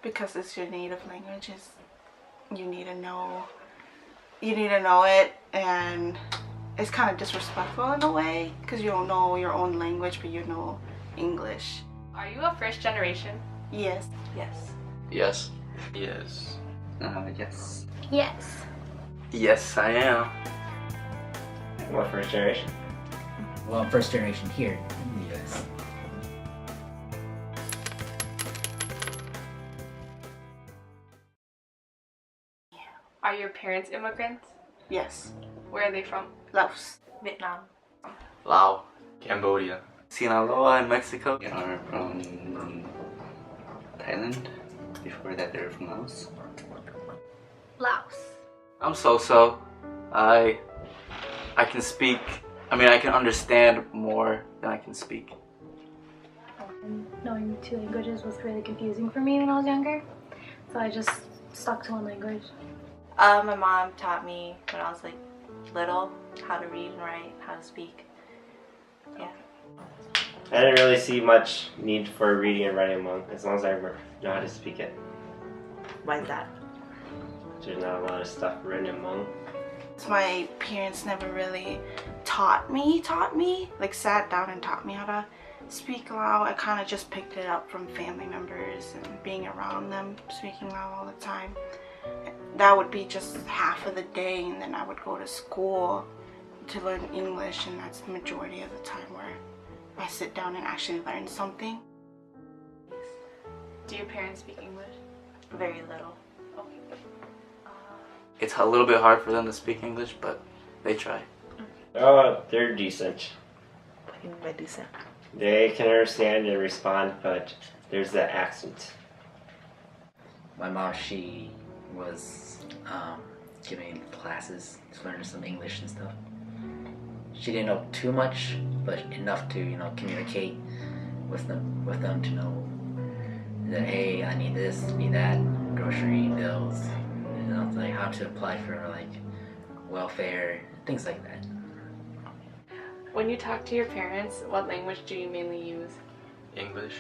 because it's your native language. You need to know it, and it's kind of disrespectful in a way because you don't know your own language, but you know English. Are you a first generation? Yes. Yes. Yes. Yes. Yes. Yes. Yes, I am. What, first generation? Well, first generation here in the US. Are your parents immigrants? Yes. Where are they from? Laos. Vietnam. Lao. Cambodia. Sinaloa in Mexico. They are from Thailand. Before that, they were from Laos. Laos. I'm so-so. I can speak. I mean, I can understand more than I can speak. And knowing two languages was really confusing for me when I was younger, so I just stuck to one language. My mom taught me when I was like little how to read and write, how to speak. Yeah. I didn't really see much need for reading and writing Hmong as long as I know how to speak it. Why is that? There's not a lot of stuff written in Hmong. My parents never really taught me, like sat down and taught me how to speak Lao. I kind of just picked it up from family members and being around them speaking Lao all the time. That would be just half of the day, and then I would go to school to learn English, and that's the majority of the time where I sit down and actually learn something. Do your parents speak English? Very little. It's a little bit hard for them to speak English, but they try. Oh, they're decent. What do you mean by decent? They can understand and respond, but there's that accent. My mom, she was giving classes to learn some English and stuff. She didn't know too much, but enough to, communicate with them to know that, hey, I need this, need that, grocery bills, like how to apply for like welfare, things like that. When you talk to your parents, what language do you mainly use? English.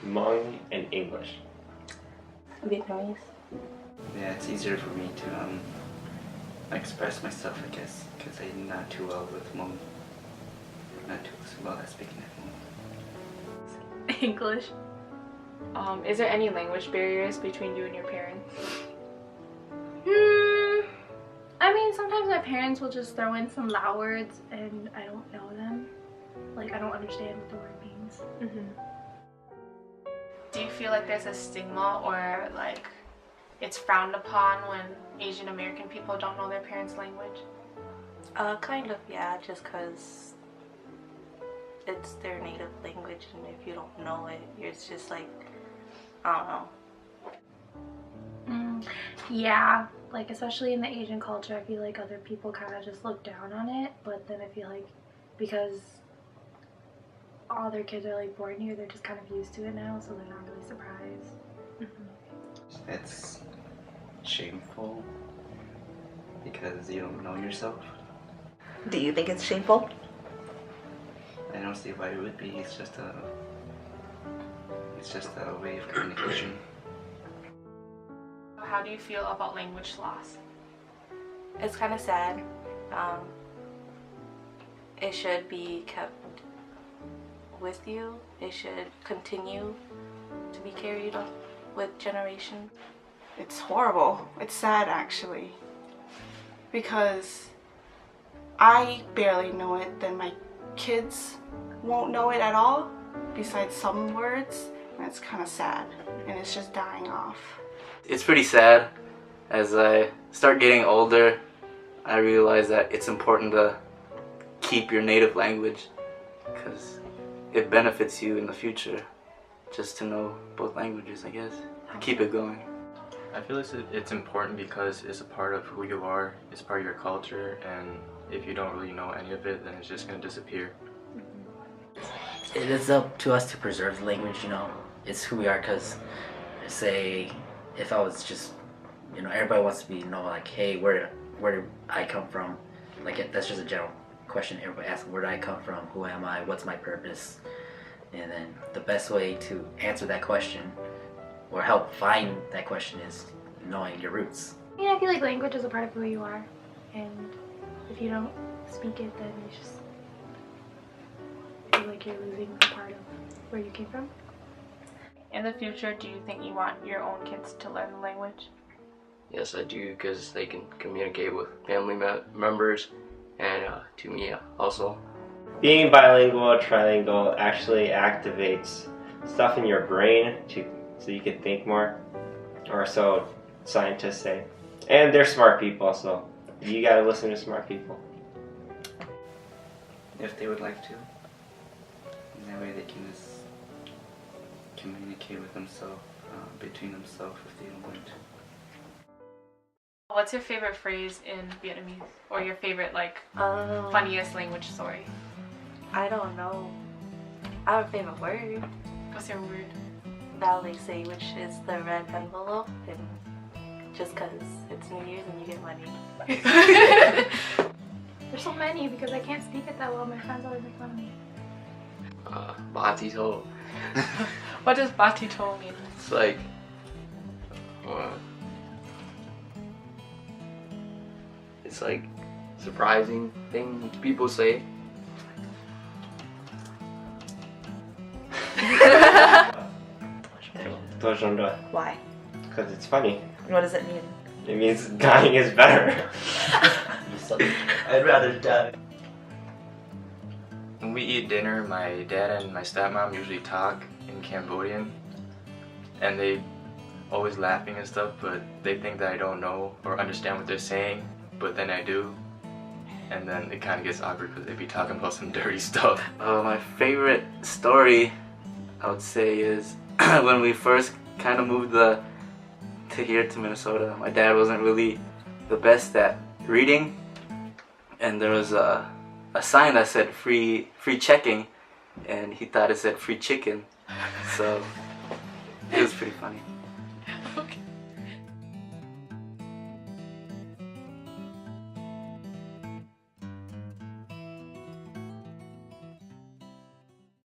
Hmong and English. Vietnamese. Yeah, it's easier for me to express myself, I guess, because I'm not too well with Hmong. Not too well at speaking at Hmong. English. Is there any language barriers between you and your parents? I mean, sometimes my parents will just throw in some Lao words and I don't know them. Like, I don't understand what the word means. Do you feel like there's a stigma or like it's frowned upon when Asian American people don't know their parents' language? Kind of, yeah, just because it's their native language, and if you don't know it, it's just like, I don't know. Yeah, like especially in the Asian culture, I feel like other people kind of just look down on it, but then I feel like because all their kids are like born here, they're just kind of used to it now, so they're not really surprised. It's shameful because you don't know yourself. Do you think it's shameful? I don't see why it would be. It's just a way of communication. How do you feel about language loss? It's kind of sad. It should be kept with you. It should continue to be carried on with generations. It's horrible. It's sad, actually, because I barely know it, then my kids won't know it at all, besides some words, and it's kind of sad, and it's just dying off. It's pretty sad. As I start getting older, I realize that it's important to keep your native language because it benefits you in the future just to know both languages, I guess. Keep it going. I feel it's important because it's a part of who you are, it's part of your culture, and if you don't really know any of it, then it's just going to disappear. It is up to us to preserve the language, It's who we are, because, say, if I was just, everybody wants to be, like, hey, where did I come from? Like, that's just a general question everybody asks, where do I come from? Who am I? What's my purpose? And then the best way to answer that question or help find that question is knowing your roots. I feel like language is a part of who you are, and if you don't speak it, then you just feel like you're losing a part of where you came from. In the future, do you think you want your own kids to learn the language? Yes, I do, because they can communicate with family members and to me also. Being bilingual, trilingual actually activates stuff in your brain so you can think more, or so scientists say. And they're smart people, so you gotta listen to smart people. If they would like to. And that way they can just communicate with themselves, between themselves if they don't want to. What's your favorite phrase in Vietnamese? Or your favorite, like, funniest language story? I don't know. I have a favorite word. What's your word? Valise, which is the red envelope, and just because it's New Year's and you get money. There's so many because I can't speak it that well. My friends always make fun of me. Batito. What does batito mean? It's like, it's like surprising thing people say. Why? Because it's funny. What does it mean? It means dying is better. I'd rather die. When we eat dinner, my dad and my stepmom usually talk in Cambodian, and they always laughing and stuff, but they think that I don't know or understand what they're saying, but then I do, and then it kind of gets awkward because they be talking about some dirty stuff. My favorite story, I would say, is when we first kind of moved to here to Minnesota. My dad wasn't really the best at reading, and there was a sign that said free checking, and he thought it said free chicken, so it was pretty funny.